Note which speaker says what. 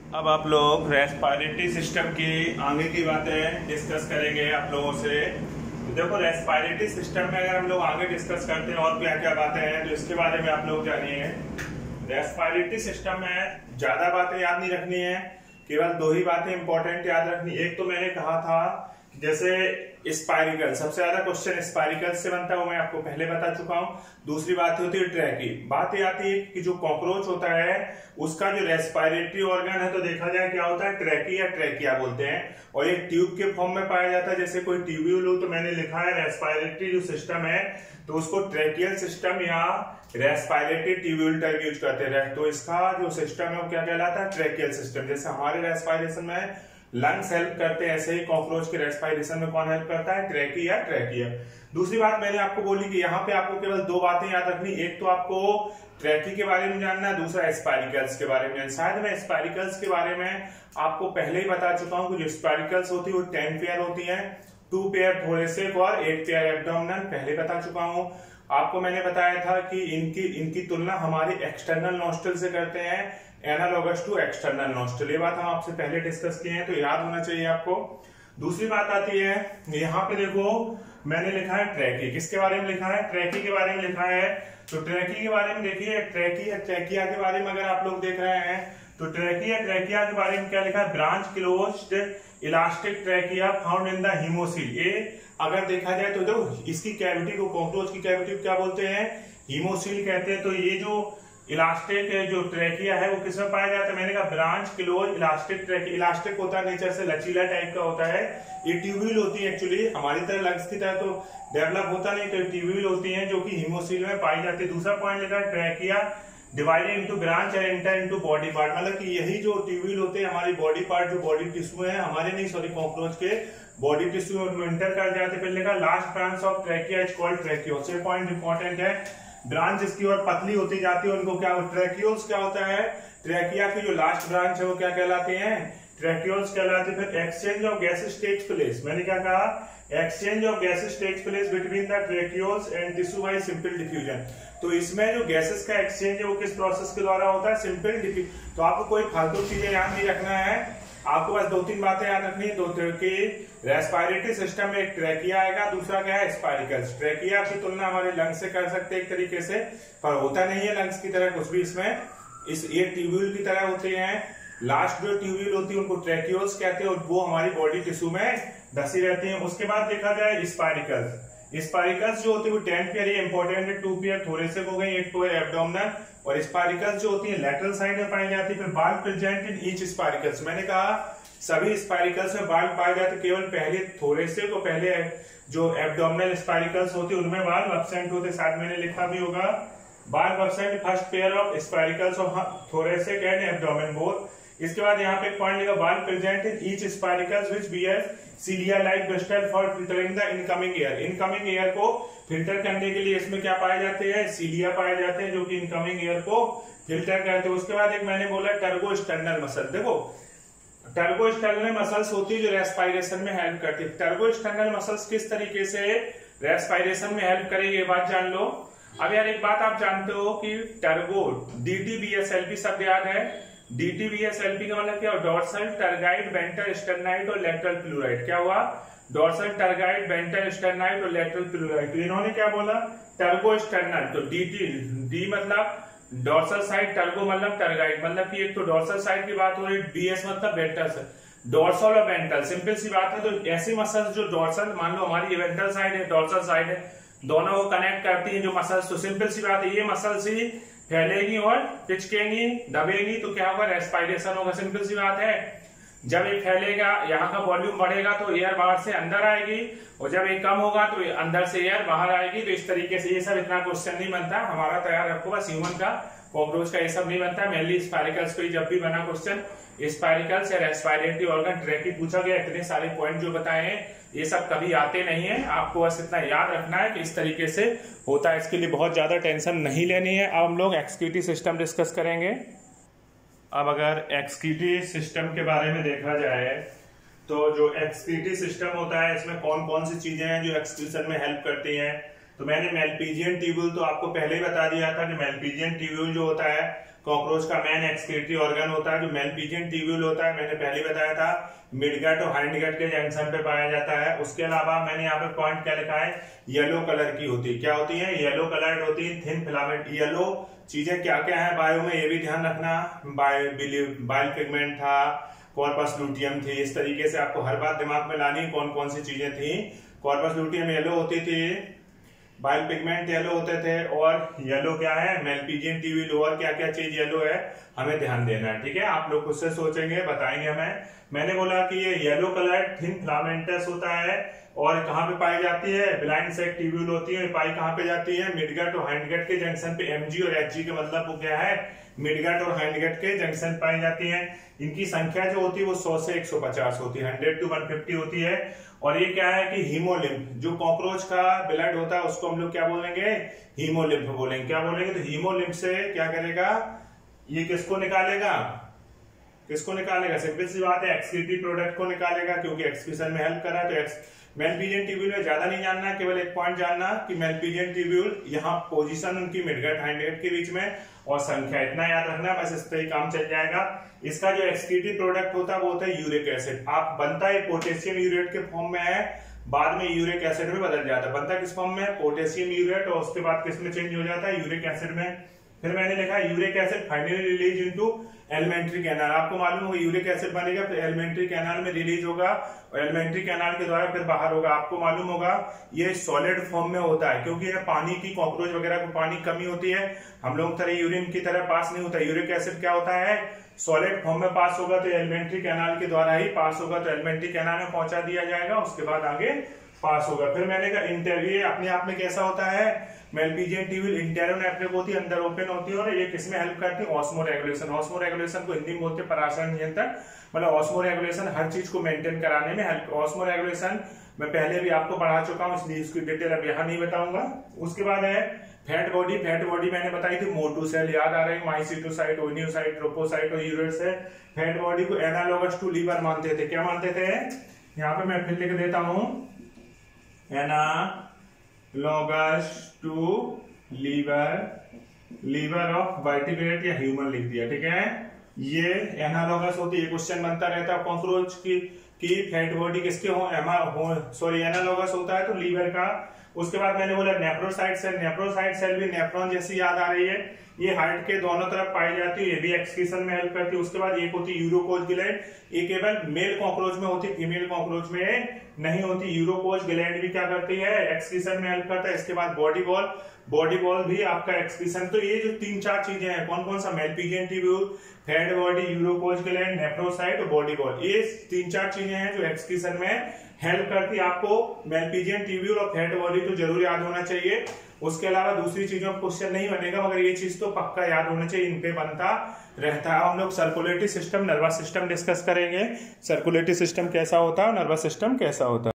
Speaker 1: अब आप लोग रेस्पिरेटरी सिस्टम की आगे की बातें डिस्कस करेंगे आप लोगों से। तो देखो, रेस्पिरेटरी सिस्टम में अगर हम लोग आगे डिस्कस करते हैं और क्या क्या बातें हैं तो इसके बारे में आप लोग जानिए। रेस्पिरेटरी सिस्टम में ज्यादा बातें याद नहीं रखनी है, केवल दो ही बातें इंपॉर्टेंट याद रखनी। एक तो मैंने कहा था जैसे स्पाइरिकल, सबसे ज्यादा क्वेश्चन स्पाइरिकल से बनता है, वो मैं आपको पहले बता चुका हूं। दूसरी बात होती है ट्रैकी। बात ये आती है कि जो कॉकरोच होता है उसका जो रेस्पिरेटरी ऑर्गन है तो देखा जाए क्या होता है, ट्रैकी या ट्रैकिया बोलते हैं, और ये ट्यूब के फॉर्म में पाया जाता है। जैसे कोई ट्यूब्यूल हो तो मैंने लिखा है रेस्पिरेटरी जो सिस्टम है तो उसको ट्रैकियल सिस्टम या रेस्पिरेटरी ट्यूब्यूल टाइप यूज करते हैं। तो इसका जो सिस्टम है वो क्या कहलाता है, ट्रैकियल सिस्टम। जैसे हमारे रेस्पिरेशन में लंग्स हेल्प करते हैं, ऐसे ही कॉकरोच के रेस्पिरेशन में कौन हेल्प करता है, ट्रैकी या ट्रैकिया। दूसरी बात मैंने आपको बोली कि यहाँ पे आपको केवल दो बातें याद रखनी। एक तो आपको ट्रैकी के बारे में जानना है, दूसरा स्पाइरिकल्स के बारे में। शायद मैं स्पाइरिकल्स के बारे में आपको पहले ही बता चुका हूँ कि जो स्पाइरिकल्स होती है वो 10 पेयर होती है, 2 पेयर थोरेसिक और 8 पेयर एब्डोमिनल, पहले बता चुका हूँ। आपको मैंने बताया था कि इनकी तुलना हमारी एक्सटर्नल नोस्ट्रल से करते हैं, एनालॉगस टू एक्सटर्नल नोस्ट्रल। ये बात हम आपसे पहले डिस्कस किए हैं तो याद होना चाहिए आपको। दूसरी बात आती है, यहाँ पे देखो मैंने लिखा है ट्रैकी। किसके बारे में लिखा है, ट्रैकी के बारे में लिखा है। तो ट्रैकी के बारे में देखिए, ट्रैकी या ट्रैकिया के बारे में अगर आप लोग देख रहे हैं तो ट्रैकी या ट्रैकिया के बारे में क्या लिखा है, branch closed elastic trachea found in the haemocoel. ये अगर देखा जाए तो देखो इसकी कैविटी को, कॉकरोच की कैविटी को क्या बोलते हैं, हीमोसील कहते हैं। तो ये जो इलास्टिक जो ट्रैकिया है वो किसमें पाया जाता है, मैंने कहा branch close elastic trachea. Elastic होता है नेचर से, लचीला टाइप का होता है। ये ट्यूब्यूल होती है, एक्चुअली हमारी तरह लंग्स की तरह तो डेवलप होता नहीं, तो ट्यूब्यूल होती है जो कि हीमोसील में पाई जाती है। दूसरा पॉइंट लिखा है trachea divided into branch and enter into body part, मतलब कि यही जो ट्यूब्यूल होते हैं हमारी बॉडी पार्ट, जो बॉडी टिश्यू है हमारे नहीं, सॉरी कॉकरोच के बॉडी टिश्यू में एंटर कर जाते हैं। फिर लिखा last branch of trachea is called tracheoles. ये पॉइंट इंपॉर्टेंट है, ब्रांच इसकी और पतली होती जाती है उनको क्या, ट्रैकियोल्स क्या होता है, ट्रैकिया की जो लास्ट ब्रांच है वो क्या कहलाते हैं, ट्रैकियोल्स कहलाते हैं। फिर exchange of gases takes place, मैंने क्या कहा, exchange of gases takes place between the tracheoles and tissue by simple diffusion. तो इसमें जो गैसेस का एक्सचेंज है वो किस प्रोसेस के द्वारा होता है, सिंपल डिफ्यूजन। तो आपको कोई फालतू चीजें याद नहीं रखना है, आपको बस दो तीन बातें याद रखनी है। दो कि रेस्पिरेटरी सिस्टम में एक ट्रैकिया आएगा, दूसरा क्या है, स्पाइरिकल्स। ट्रैकिया की तुलना हमारे लंग्स से कर सकते हैं एक तरीके से, पर होता नहीं है लंग्स की तरह कुछ भी इसमें। ये ट्यूब्यूल की तरह होते हैं। लास्ट जो ट्यूब्यूल होती है उनको ट्रैकियोल्स कहते हैं और वो हमारी बॉडी टिश्यू में धसी रहती है। उसके बाद देखा जाए स्पाइरिकल्स। स्पाइरिकल्स जो होती है वो 10 पेयर, ये इंपॉर्टेंट है, 2 पेयर थोरेसिक हो गई, 8 पेयर एब्डोमिनल। और स्पाइरिकल्स जो होती है लैटरल साइड में पाई जाती है। फिर बाल प्रेजेंट इन ईच स्पाइरिकल्स, मैंने कहा सभी स्पाइरिकल्स में बाल पाए जाते, केवल पहले थोरेसिक और पहले जो एब्डोमिनल स्पाइरिकल्स होते हैं उनमें बाल एब्सेंट होते। साथ मैंने लिखा भी होगा बाल absent first pair of spiracles of thoracic and abdomen both. इसके बाद यहाँ पे एक पॉइंट लिखा बाल present in each spiracles which bear cilia like bristle for filtering the incoming air. Incoming air को फिल्टर करने के लिए इसमें क्या पाए जाते हैं, सीलिया पाए जाते हैं जो कि इनकमिंग एयर को फिल्टर करते हैं। उसके बाद एक मैंने बोला टर्बो स्टर्नल मसल। देखो टर्बो स्टर्नल मसल्स होती है जो रेस्पिरेशन में हेल्प करती है। टर्बो स्टर्नल मसल्स किस तरीके से रेस्पिरेशन में हेल्प करेगी ये बात जान लो। अब यार एक बात आप जानते हो कि टर्बो DTBSLP शब्द याद है। DTBSLP का मतलब क्या, डोर्सल टर्गाइड वेंट्रल स्टर्नाइड और लेटरल प्लूराइड। क्या हुआ, डोर्सल टर्गाइड वेंट्रल स्टर्नाइड और लेटरल प्लूराइड। तो इन्होंने क्या बोला, टर्बो स्टर्नल। तो डी मतलब डोर्सल साइड, टर्बो मतलब टर्गाइड, मतलब कि एक तो डोर्सल साइड की बात हो रही, BS मतलब वेंट्रल साइड, डोर्सल और वेंट्रल, सिंपल सी बात है। तो ऐसी मसल्स जो डोर्सल, मान लो हमारी ये वेंट्रल साइड है, डोर्सल साइड है, दोनों को कनेक्ट करती है जो मसल्स। तो सिंपल सी बात है, ये मसल्स ही फैलेगी और पिचकेंगी, दबेगी, तो क्या होगा, रेस्पिरेशन होगा। सिंपल सी बात है, जब ये फैलेगा यहाँ का वॉल्यूम बढ़ेगा तो एयर बाहर से अंदर आएगी, और जब ये कम होगा तो अंदर से एयर बाहर आएगी। तो इस तरीके से ये सब इतना क्वेश्चन नहीं बनता हमारा, तैयार रखो बस। ह्यूमन का, कॉकरोच का ये सब नहीं बनता, मेनली स्पाइरिकल्स पे जब भी बना क्वेश्चन, स्पाइरिकल्स या रेस्पिरेटरी ऑर्गन ट्रैकी पूछा गया। इतने सारे पॉइंट जो बताए हैं ये सब कभी आते नहीं है, आपको बस इतना याद रखना है कि इस तरीके से होता है। इसके लिए बहुत ज्यादा टेंशन नहीं लेनी है। अब हम लोग एक्सक्यूटिव सिस्टम डिस्कस करेंगे। अब अगर एक्सक्यूटिव सिस्टम के बारे में देखा जाए तो जो एक्सक्रीटरी सिस्टम होता है इसमें कौन कौन सी चीजें हैं जो एक्सक्रीशन में हेल्प करती हैं। तो मैंने मेलपीजियन ट्यूब्यूल तो आपको पहले ही बता दिया था कि मेलपीजियन ट्यूब्यूल जो होता है कॉकरोच का मेन एक्सक्रीटरी ऑर्गन होता है। जो मेलपीजियन ट्यूब्यूल होता है मैंने पहले बताया था मिडगट और हाइंडगट के जंक्शन पे पाया जाता है। उसके अलावा मैंने यहाँ पे पॉइंट क्या लिखा है, येलो कलर की होती है। क्या होती है? येलो कलर होती है, थिन फिलामेंट येलो। चीजें क्या क्या है बायो में ये भी ध्यान रखना, बाइल पिगमेंट था, कॉर्पस लूटियम थी। इस तरीके से आपको हर बात दिमाग में लानी कौन कौन सी चीजें थी। कॉर्पस लूटियम येलो होती थी, बाइल पिगमेंट येलो होते थे, और येलो क्या है मेलपीजियन ट्यूब्यूल। और क्या क्या चीज येलो है हमें ध्यान देना है, ठीक है। आप लोग खुद से सोचेंगे बताएंगे हमें। मैंने बोला कि ये येलो कलर थिन फिलामेंटस होता है और कहाँ पे पाई जाती है, ब्लाइंड सेक ट्यूब्यूल होती है। पाई कहाँ पे जाती है, मिडगट और हाइंडगट के जंक्शन पे। एमजी और एचजी के मतलब वो क्या है, मिडगट और हाइंडगट के जंक्शन पाई जाती है। इनकी संख्या जो होती है वो 100 से 150 होती है, 100 to 150 होती है। और ये क्या है कि हीमोलिम्फ, जो कॉकरोच का ब्लड होता है उसको हम लोग क्या बोलेंगे, हीमोलिम्फ बोलेंगे। क्या बोलेंगे? तो हीमोलिम्फ से क्या करेगा, ये किसको निकालेगा, किसको निकालेगा? सिंपल सी बात है, एक्सक्रीटरी प्रोडक्ट को निकालेगा, क्योंकि एक्सक्रीशन में हेल्प कर रहा है। तो मेलपीजियन ट्यूब्यूल में ज्यादा नहीं जानना, केवल एक पॉइंट जानना कि मेलपीजियन ट्यूब्यूल यहाँ पोजीशन उनकी मिडगट हाइंडगट के बीच में और संख्या, इतना याद रखना, बस इस पे ही काम चल जाएगा। इसका जो एक्सक्रीटरी प्रोडक्ट होता है वो होता है यूरिक एसिड। आप बनता है पोटेशियम यूरेट के फॉर्म में है, बाद में यूरिक एसिड में बदल जाता है। बनता किस फॉर्म में, पोटेशियम यूरेट, और उसके बाद किस में चेंज हो जाता है, यूरिक एसिड में। फिर मैंने लिखा uric acid finally release into alimentary canal. आपको मालूम होगा यूरिक एसिड बनेगा फिर एलिमेंट्री कैनाल में रिलीज होगा और एलिमेंट्री कैनाल के द्वारा फिर बाहर होगा। आपको मालूम होगा ये सॉलिड फॉर्म में होता है, क्योंकि ये पानी की, कॉकरोच वगैरह को पानी कमी होती है, हम लोग तरह यूरिन की तरह पास नहीं होता। यूरिक एसिड क्या होता है, सॉलिड फॉर्म में पास होगा तो एलिमेंट्री कैनाल के द्वारा ही पास होगा, तो एलिमेंट्री कैनाल में पहुंचा दिया जाएगा, उसके बाद आगे पास होगा। फिर मैंने कहा इंटरव्यू अपने आप में कैसा होता है, मेलपीजियन ट्यूब्यूल इंटेरोनेफ्रिक होती है, अंदर ओपन होती है, और ये किसमें हेल्प करती है, ऑस्मो रेगुलेशन। ऑस्मो रेगुलेशन को हिंदी में बोलते हैं पराशरण नियंत्रण, मतलब ऑस्मो रेगुलेशन हर चीज को मेंटेन कराने में हेल्प। ऑस्मो रेगुलेशन मैं पहले भी आपको पढ़ा चुका हूं, इसलिए इसकी डिटेल अब यहाँ नहीं बताऊंगा। उसके बाद है फैट बॉडी। फैट बॉडी मैंने बताई थी मोटू सेल, याद आ रहे हैं, माइसिटोसाइट, ओनियोसाइट, ट्रोपोसाइट और यूरेट सेल। फैट बॉडी को एनालोगस टू लीवर मानते थे। क्या मानते थे, यहाँ पे मैं फिर लिख देता हूं, analogous to liver of vertebrate या ह्यूमन लिख दिया, ठीक है। ये एनालॉगस होती है, क्वेश्चन बनता रहता है कॉकरोच की फैट बॉडी किसके सॉरी एनालॉगस होता है तो लीवर का। उसके बाद मैंने बोला नेफ्रोसाइट सेल। नेफ्रोसाइट सेल भी नेफ्रॉन जैसी याद आ रही है, ये हार्ट के दोनों तरफ पाई जाती है, ये भी एक्सक्रीशन में हेल्प करती है। उसके बाद एक होती है यूरोकोज ग्लैंड, ये केवल मेल कॉकरोच में होती है, फीमेल कॉकरोच में नहीं होती। यूरोकोज ग्लैंड भी क्या करती है, एक्सक्रीशन में हेल्प करता है। इसके बाद बॉडी बॉल, बॉडी बॉल भी आपका एक्सक्रीशन। तो ये जो 3-4 चीजें हैं, कौन कौन सा, Malpighian tubule, fat body, uricose gland, nephrocyte और बॉडी बॉल, ये 3-4 चीजें हैं जो एक्सक्रीशन में हेल्प करती है। आपको मेलपीजियन ट्यूब्यूल और फैट बॉडी तो जरूर याद होना चाहिए। उसके अलावा दूसरी चीजों का क्वेश्चन नहीं बनेगा, मगर ये चीज तो पक्का याद होना चाहिए, इन पे बनता रहता है। हम लोग circulatory system, nervous system discuss करेंगे, सर्कुलेटरी सिस्टम कैसा होता है, नर्वस सिस्टम कैसा होता है।